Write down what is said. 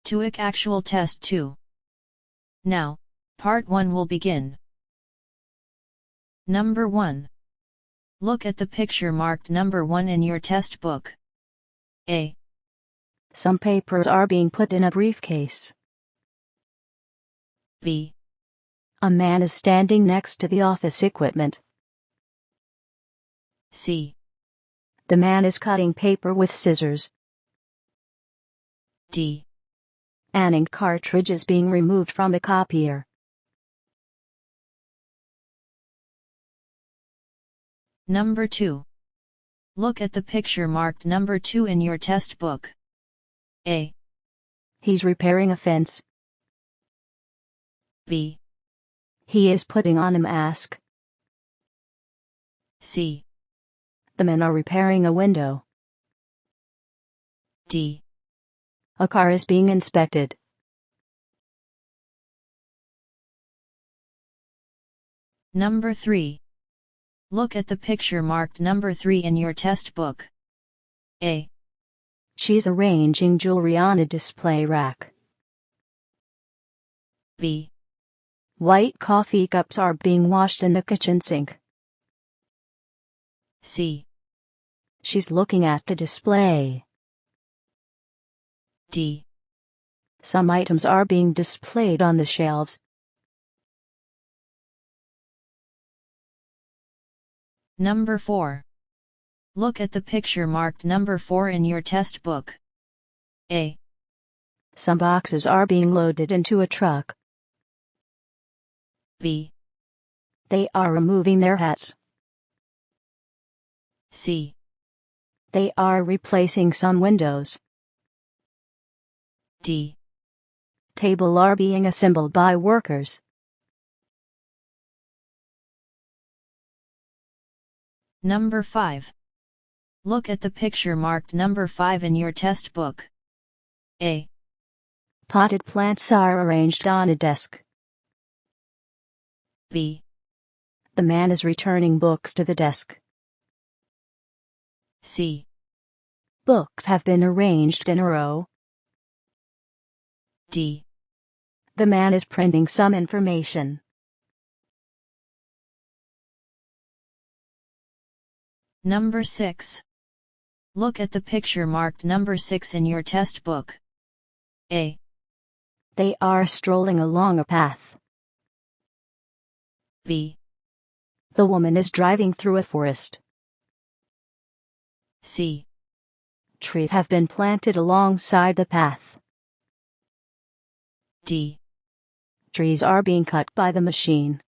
TOEIC Actual Test 2. Now, Part 1 will begin. Number 1. Look at the picture marked number 1 in your test book. A. Some papers are being put in a briefcase. B. A man is standing next to the office equipment. C. The man is cutting paper with scissors. D. An ink cartridge is being removed from a copier. Number 2. Look at the picture marked number 2 in your test book. A. He's repairing a fence. B. He is putting on a mask. C. The men are repairing a window. D. A car is being inspected. Number 3. Look at the picture marked number 3 in your test book. A. She's arranging jewelry on a display rack. B. White coffee cups are being washed in the kitchen sink. C. She's looking at the display. D. Some items are being displayed on the shelves. Number 4. Look at the picture marked number 4 in your test book. A. Some boxes are being loaded into a truck. B. They are removing their hats. C. They are replacing some windows. D. Tables are being assembled by workers. Number 5. Look at the picture marked number 5 in your test book. A. Potted plants are arranged on a desk. B. The man is returning books to the desk. C. Books have been arranged in a row. D. The man is printing some information. Number 6. Look at the picture marked number 6 in your test book. A. They are strolling along a path. B. The woman is driving through a forest. C. Trees have been planted alongside the path. D. Trees are being cut by the machine.